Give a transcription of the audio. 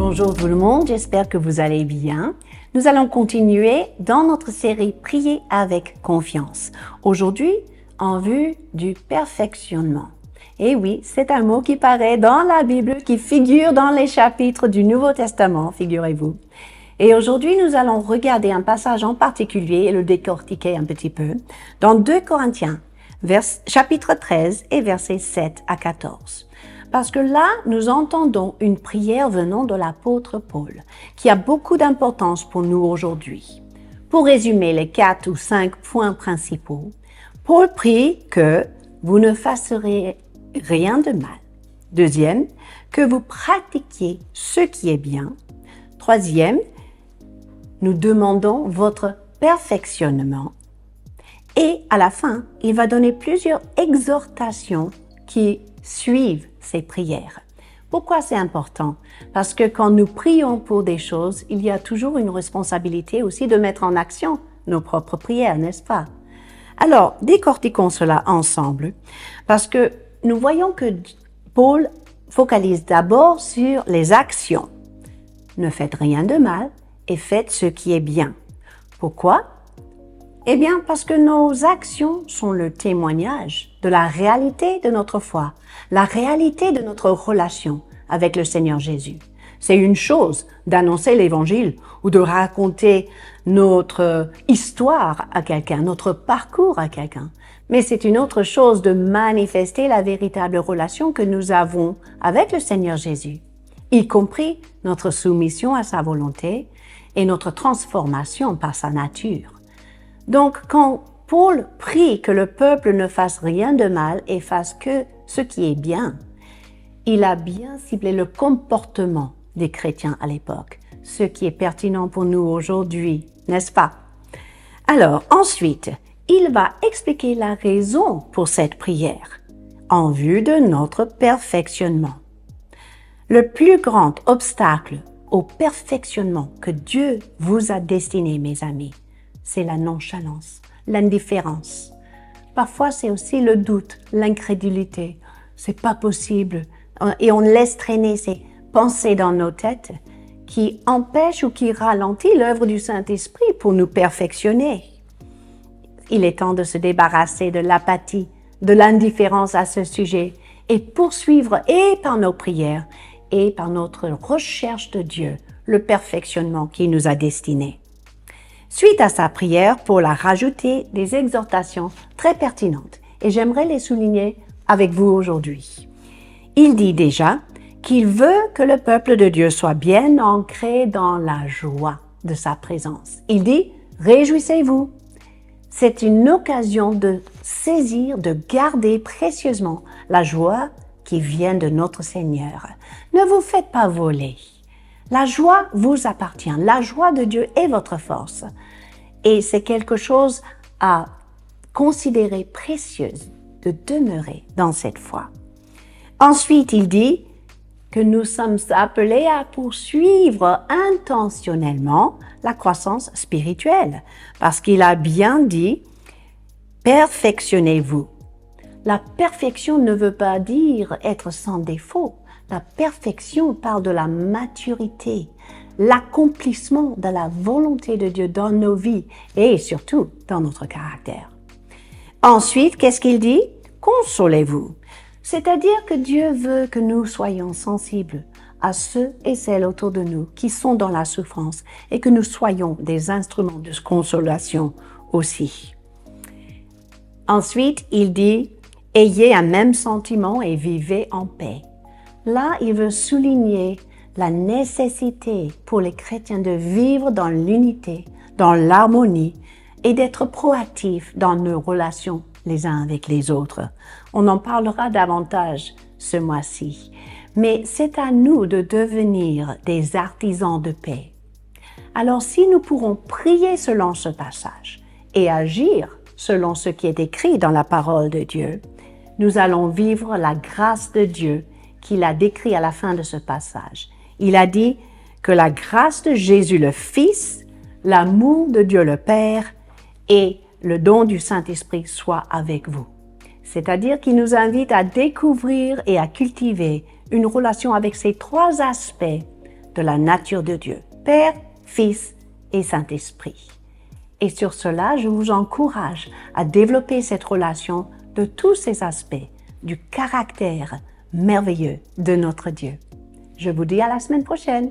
Bonjour tout le monde, j'espère que vous allez bien. Nous allons continuer dans notre série Prier avec confiance. Aujourd'hui, en vue du perfectionnement. Et oui, c'est un mot qui paraît dans la Bible, qui figure dans les chapitres du Nouveau Testament, figurez-vous. Et aujourd'hui, nous allons regarder un passage en particulier et le décortiquer un petit peu dans 2 Corinthiens, chapitre 13 et versets 7 à 14. Parce que là, nous entendons une prière venant de l'apôtre Paul, qui a beaucoup d'importance pour nous aujourd'hui. Pour résumer les 4 ou 5 points principaux, Paul prie que vous ne fassiez rien de mal. Deuxième, que vous pratiquiez ce qui est bien. Troisième, nous demandons votre perfectionnement. Et à la fin, il va donner plusieurs exhortations qui suivent ces prières. Pourquoi c'est important? Parce que quand nous prions pour des choses, il y a toujours une responsabilité aussi de mettre en action nos propres prières, n'est-ce pas? Alors, décortiquons cela ensemble, parce que nous voyons que Paul focalise d'abord sur les actions. Ne faites rien de mal et faites ce qui est bien. Pourquoi? Eh bien, parce que nos actions sont le témoignage de la réalité de notre foi, la réalité de notre relation avec le Seigneur Jésus. C'est une chose d'annoncer l'Évangile ou de raconter notre histoire à quelqu'un, notre parcours à quelqu'un. Mais c'est une autre chose de manifester la véritable relation que nous avons avec le Seigneur Jésus, y compris notre soumission à sa volonté et notre transformation par sa nature. Donc, quand Paul prie que le peuple ne fasse rien de mal et fasse que ce qui est bien, il a bien ciblé le comportement des chrétiens à l'époque, ce qui est pertinent pour nous aujourd'hui, n'est-ce pas? Alors, ensuite, il va expliquer la raison pour cette prière, en vue de notre perfectionnement. Le plus grand obstacle au perfectionnement que Dieu vous a destiné, mes amis, c'est la nonchalance, l'indifférence. Parfois, c'est aussi le doute, l'incrédulité. C'est pas possible. Et on laisse traîner ces pensées dans nos têtes qui empêchent ou qui ralentissent l'œuvre du Saint-Esprit pour nous perfectionner. Il est temps de se débarrasser de l'apathie, de l'indifférence à ce sujet et poursuivre et par nos prières et par notre recherche de Dieu, le perfectionnement qui nous a destinés. Suite à sa prière, Paul a rajouté des exhortations très pertinentes et j'aimerais les souligner avec vous aujourd'hui. Il dit déjà qu'il veut que le peuple de Dieu soit bien ancré dans la joie de sa présence. Il dit « Réjouissez-vous ». C'est une occasion de saisir, de garder précieusement la joie qui vient de notre Seigneur. Ne vous faites pas voler. La joie vous appartient. La joie de Dieu est votre force. Et c'est quelque chose à considérer précieuse de demeurer dans cette foi. Ensuite, il dit que nous sommes appelés à poursuivre intentionnellement la croissance spirituelle. Parce qu'il a bien dit « perfectionnez-vous ». La perfection ne veut pas dire être sans défaut. La perfection parle de la maturité, l'accomplissement de la volonté de Dieu dans nos vies et surtout dans notre caractère. Ensuite, qu'est-ce qu'il dit? Consolez-vous. C'est-à-dire que Dieu veut que nous soyons sensibles à ceux et celles autour de nous qui sont dans la souffrance et que nous soyons des instruments de consolation aussi. Ensuite, il dit « ayez un même sentiment et vivez en paix ». Là, il veut souligner la nécessité pour les chrétiens de vivre dans l'unité, dans l'harmonie et d'être proactifs dans nos relations les uns avec les autres. On en parlera davantage ce mois-ci. Mais c'est à nous de devenir des artisans de paix. Alors si nous pourrons prier selon ce passage et agir selon ce qui est écrit dans la parole de Dieu, nous allons vivre la grâce de Dieu qu'il a décrit à la fin de ce passage. Il a dit que la grâce de Jésus le Fils, l'amour de Dieu le Père et le don du Saint-Esprit soient avec vous. C'est-à-dire qu'il nous invite à découvrir et à cultiver une relation avec ces 3 aspects de la nature de Dieu, Père, Fils et Saint-Esprit. Et sur cela, je vous encourage à développer cette relation de tous ces aspects du caractère merveilleux de notre Dieu. Je vous dis à la semaine prochaine.